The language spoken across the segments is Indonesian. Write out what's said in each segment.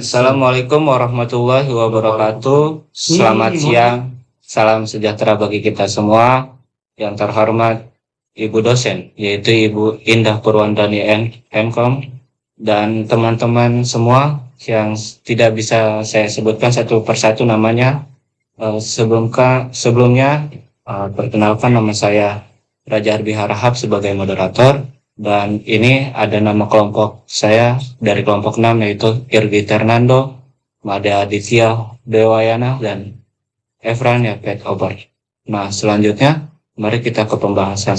Assalamualaikum warahmatullahi wabarakatuh. Selamat siang, salam sejahtera bagi kita semua. Yang terhormat Ibu dosen, yaitu Ibu Indah Purwandani MKom, dan teman-teman semua yang tidak bisa saya sebutkan satu persatu namanya. Sebelumnya, perkenalkan nama saya Raja Arbi Harahap sebagai moderator. Dan ini ada nama kelompok saya dari kelompok 6, yaitu Irgi Ternando, Mada Aditya Dewayana, dan Efran Yapet Obar. Nah, selanjutnya mari kita ke pembahasan.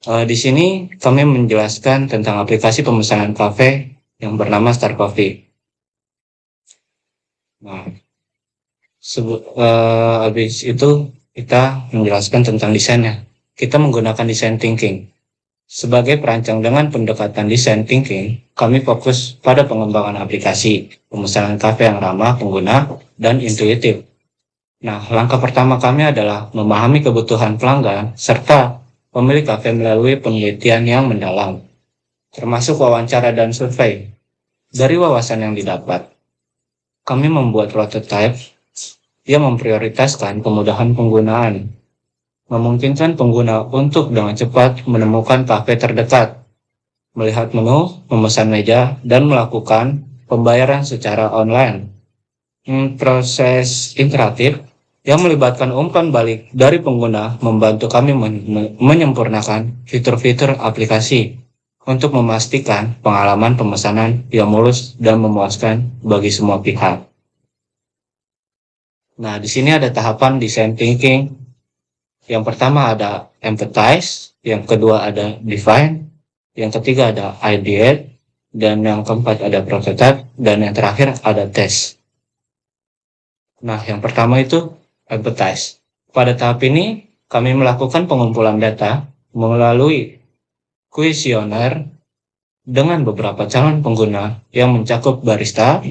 Di sini kami menjelaskan tentang aplikasi pemesanan kafe yang bernama Star Coffee. Nah, habis itu kita menjelaskan tentang desainnya. Kita menggunakan design thinking. Sebagai perancang dengan pendekatan design thinking, kami fokus pada pengembangan aplikasi pemesanan kafe yang ramah pengguna dan intuitif. Nah, langkah pertama kami adalah memahami kebutuhan pelanggan serta pemilik kafe melalui penelitian yang mendalam, termasuk wawancara dan survei. Dari wawasan yang didapat, kami membuat prototipe yang memprioritaskan kemudahan penggunaan, memungkinkan pengguna untuk dengan cepat menemukan kafe terdekat, melihat menu, memesan meja, dan melakukan pembayaran secara online. Proses interaktif yang melibatkan umpan balik dari pengguna membantu kami menyempurnakan fitur-fitur aplikasi untuk memastikan pengalaman pemesanan yang mulus dan memuaskan bagi semua pihak. Nah, di sini ada tahapan design thinking. Yang pertama ada empathize, yang kedua ada define, yang ketiga ada ideate, dan yang keempat ada prototype, dan yang terakhir ada test. Nah, yang pertama itu empathize. Pada tahap ini, kami melakukan pengumpulan data melalui kuesioner dengan beberapa calon pengguna yang mencakup barista,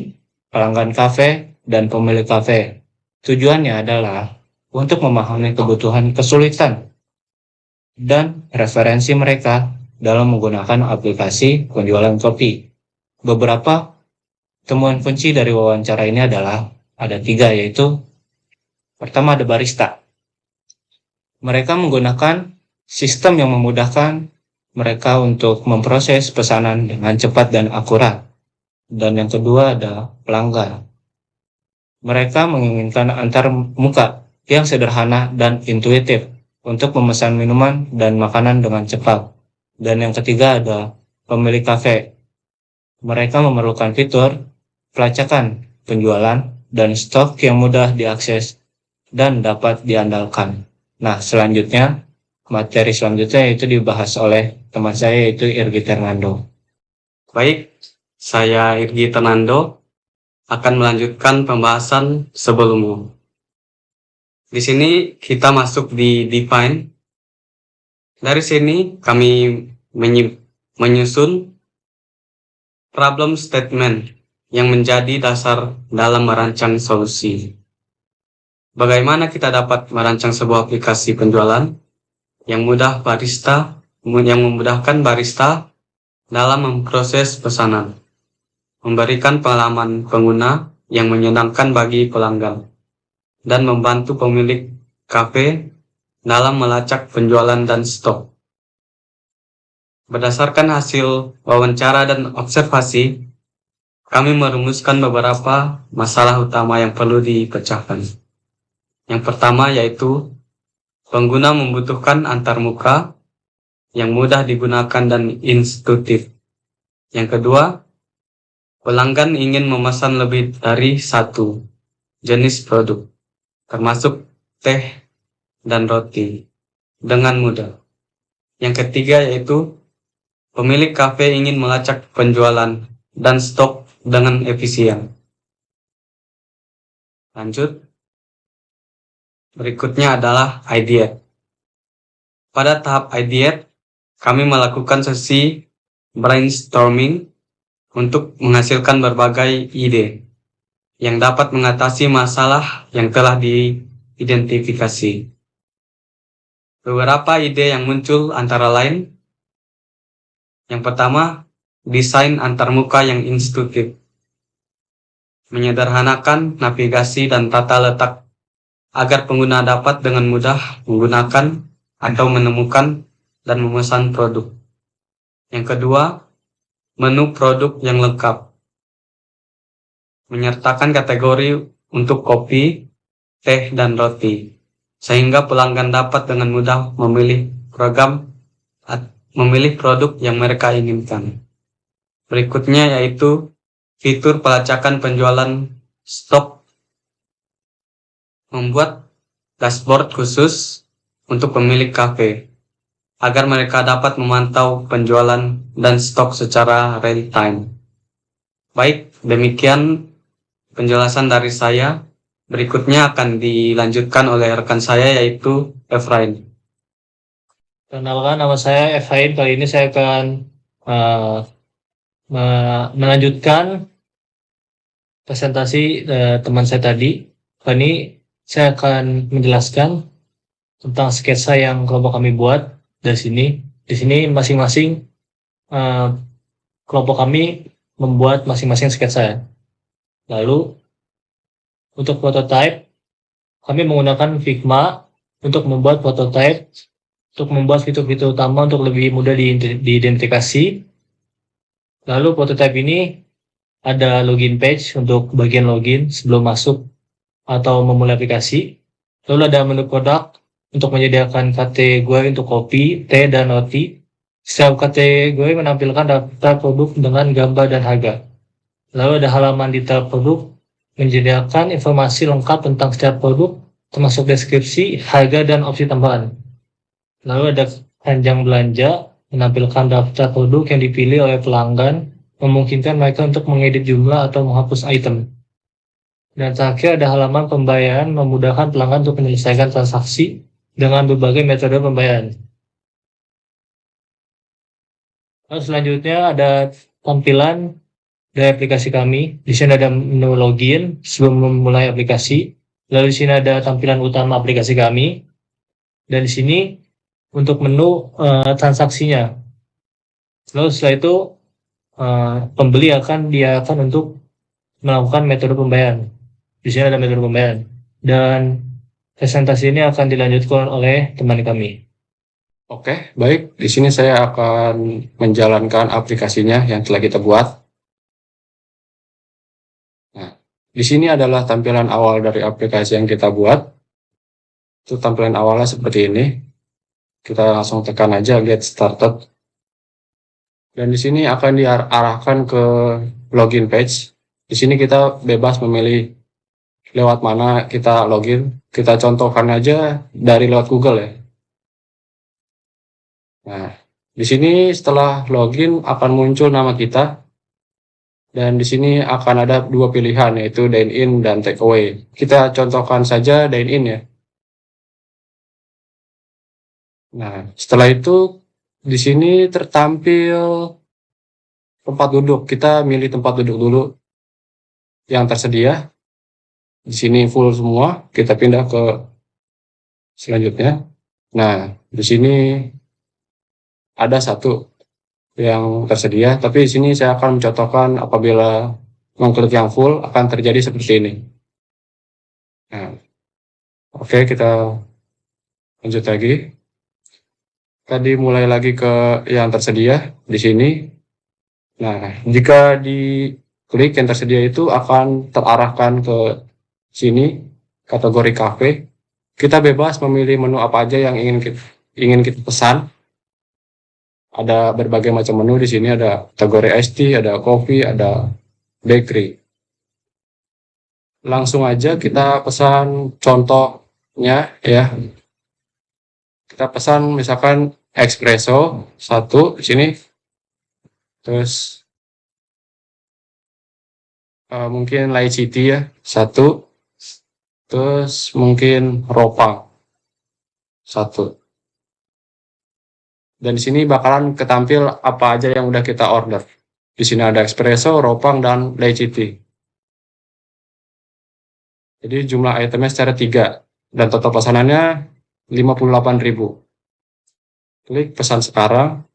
pelanggan kafe, dan pemilik kafe. Tujuannya adalah untuk memahami kebutuhan, kesulitan, dan referensi mereka dalam menggunakan aplikasi penjualan kopi. Beberapa temuan kunci dari wawancara ini adalah ada 3, yaitu pertama ada barista. Mereka menggunakan sistem yang memudahkan mereka untuk memproses pesanan dengan cepat dan akurat. Dan yang kedua ada pelanggan. Mereka menginginkan antar muka yang sederhana dan intuitif untuk memesan minuman dan makanan dengan cepat. Dan yang ketiga ada pemilik kafe. Mereka memerlukan fitur pelacakan penjualan dan stok yang mudah diakses dan dapat diandalkan. Nah, materi selanjutnya itu dibahas oleh teman saya, yaitu Irgi Ternando. Baik, saya Irgi Ternando akan melanjutkan pembahasan sebelumnya. Di sini kita masuk di define. Dari sini kami menyusun problem statement yang menjadi dasar dalam merancang solusi. Bagaimana kita dapat merancang sebuah aplikasi penjualan yang memudahkan barista dalam memproses pesanan, memberikan pengalaman pengguna yang menyenangkan bagi pelanggan, dan membantu pemilik kafe dalam melacak penjualan dan stok. Berdasarkan hasil wawancara dan observasi, kami merumuskan beberapa masalah utama yang perlu dipecahkan. Yang pertama yaitu pengguna membutuhkan antarmuka yang mudah digunakan dan intuitif. Yang kedua, pelanggan ingin memesan lebih dari satu jenis produk, termasuk teh dan roti, dengan mudah. Yang ketiga yaitu pemilik kafe ingin melacak penjualan dan stok dengan efisien. Lanjut. Berikutnya adalah ideate. Pada tahap ideate, kami melakukan sesi brainstorming untuk menghasilkan berbagai ide yang dapat mengatasi masalah yang telah diidentifikasi. Beberapa ide yang muncul antara lain, yang pertama, desain antarmuka yang intuitif. menyederhanakan navigasi dan tata letak agar pengguna dapat dengan mudah menggunakan atau menemukan dan memesan produk. Yang kedua, menu produk yang lengkap, menyertakan kategori untuk kopi, teh, dan roti, sehingga pelanggan dapat dengan mudah memilih produk yang mereka inginkan. Berikutnya yaitu fitur pelacakan penjualan stok, membuat dashboard khusus untuk pemilik kafe agar mereka dapat memantau penjualan dan stok secara real time. Baik, demikian penjelasan dari saya. Berikutnya akan dilanjutkan oleh rekan saya yaitu Efrain. Kenalkan, nama saya Efrain. Kali ini saya akan melanjutkan presentasi teman saya tadi. Kali ini saya akan menjelaskan tentang sketsa yang kelompok kami buat dari sini. Di sini masing-masing kelompok kami membuat masing-masing sketsa. Lalu untuk prototype, kami menggunakan Figma untuk membuat prototype, untuk membuat fitur-fitur utama untuk lebih mudah diidentifikasi. Lalu prototype ini ada login page untuk bagian login sebelum masuk atau memulai aplikasi. Lalu ada menu produk untuk menyediakan kategori untuk kopi, teh, dan roti. Setiap kategori menampilkan daftar produk dengan gambar dan harga. Lalu ada halaman detail produk, menyediakan informasi lengkap tentang setiap produk, termasuk deskripsi, harga, dan opsi tambahan. Lalu ada keranjang belanja, menampilkan daftar produk yang dipilih oleh pelanggan, memungkinkan mereka untuk mengedit jumlah atau menghapus item. Dan terakhir ada halaman pembayaran, memudahkan pelanggan untuk menyelesaikan transaksi dengan berbagai metode pembayaran. Lalu selanjutnya ada tampilan dari aplikasi kami. Di sini ada menu login sebelum memulai aplikasi. Lalu di sini ada tampilan utama aplikasi kami. Dan di sini untuk menu transaksinya. Lalu setelah itu pembeli akan diarahkan untuk melakukan metode pembayaran. Di sini ada metode pembayaran. Dan presentasi ini akan dilanjutkan oleh teman kami. Oke, baik. Di sini saya akan menjalankan aplikasinya yang telah kita buat. Nah, di sini adalah tampilan awal dari aplikasi yang kita buat. Itu tampilan awalnya seperti ini. Kita langsung tekan aja get started. Dan di sini akan diarahkan ke login page. Di sini kita bebas memilih lewat mana kita login. Kita contohkan aja dari lewat Google ya. Nah, di sini setelah login akan muncul nama kita. Dan di sini akan ada dua pilihan yaitu dine in dan take away. Kita contohkan saja dine in ya. Nah, setelah itu di sini tertampil tempat duduk. Kita milih tempat duduk dulu yang tersedia. Di sini full semua. Kita pindah ke selanjutnya. Nah, di sini ada satu yang tersedia, tapi di sini saya akan mencontohkan apabila mengklik yang full akan terjadi seperti ini. Nah, oke, kita lanjut lagi. Tadi mulai lagi ke yang tersedia di sini. Nah, jika diklik yang tersedia itu akan terarahkan ke sini kategori cafe. Kita bebas memilih menu apa aja yang ingin kita pesan. Ada berbagai macam menu di sini, ada kategori iced tea, ada coffee, ada bakery. Langsung aja kita pesan contohnya ya. Kita pesan misalkan espresso 1 di sini. Terus mungkin lychee tea ya 1. Terus mungkin ropang 1. Dan di sini bakalan ketampil apa aja yang udah kita order. Di sini ada espresso, ropang, dan lychee tea. Jadi jumlah itemnya secara 3. Dan total pesanannya 58.000. Klik pesan sekarang.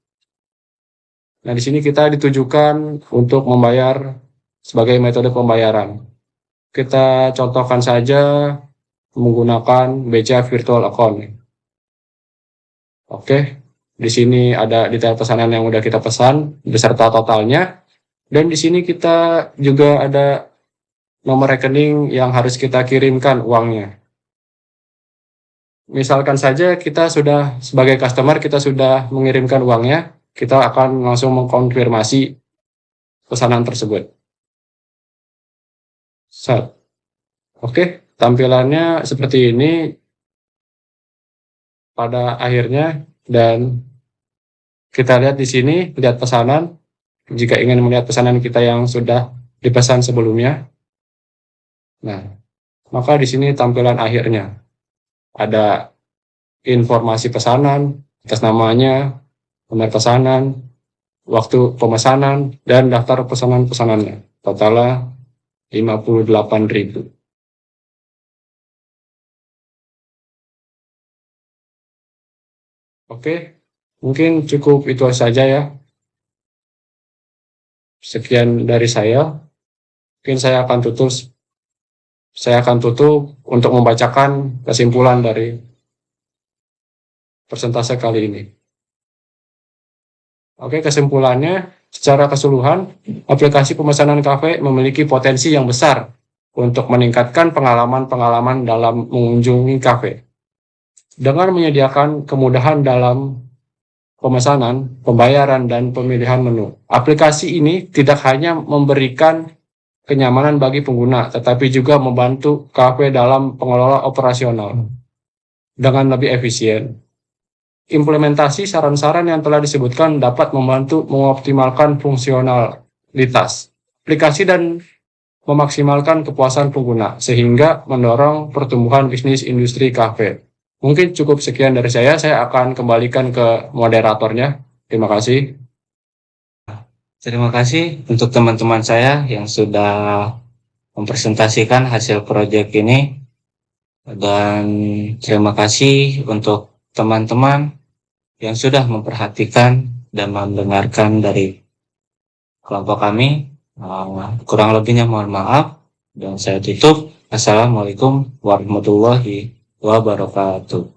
Nah, di sini kita ditujukan untuk membayar sebagai metode pembayaran. kita contohkan saja menggunakan BCA Virtual Account. Oke, di sini ada detail pesanan yang udah kita pesan beserta totalnya. Dan di sini kita juga ada nomor rekening yang harus kita kirimkan uangnya. Misalkan saja kita sudah sebagai customer kita sudah mengirimkan uangnya, kita akan langsung mengkonfirmasi pesanan tersebut. Oke, tampilannya seperti ini pada akhirnya, dan kita lihat di sini, lihat pesanan. Jika ingin melihat pesanan kita yang sudah dipesan sebelumnya, nah, maka di sini tampilan akhirnya ada informasi pesanan, atas namanya, nomor pesanan, waktu pemesanan, dan daftar pesanan-pesanannya. Totalnya 58.000. Oke, mungkin cukup itu saja ya. Sekian dari saya. Mungkin saya akan tutup untuk membacakan kesimpulan dari persentase kali ini. Oke, kesimpulannya, secara keseluruhan, aplikasi pemesanan kafe memiliki potensi yang besar untuk meningkatkan pengalaman-pengalaman dalam mengunjungi kafe. Dengan menyediakan kemudahan dalam pemesanan, pembayaran, dan pemilihan menu. Aplikasi ini tidak hanya memberikan kenyamanan bagi pengguna, tetapi juga membantu kafe dalam pengelola operasional dengan lebih efisien. Implementasi saran-saran yang telah disebutkan dapat membantu mengoptimalkan fungsionalitas aplikasi dan memaksimalkan kepuasan pengguna, sehingga mendorong pertumbuhan bisnis industri kafe. Mungkin cukup sekian dari saya akan kembalikan ke moderatornya. Terima kasih. Terima kasih untuk teman-teman saya yang sudah mempresentasikan hasil proyek ini. Dan terima kasih untuk teman-teman yang sudah memperhatikan dan mendengarkan dari kelompok kami. Kurang lebihnya mohon maaf. Dan saya tutup. Assalamualaikum warahmatullahi wabarakatuh.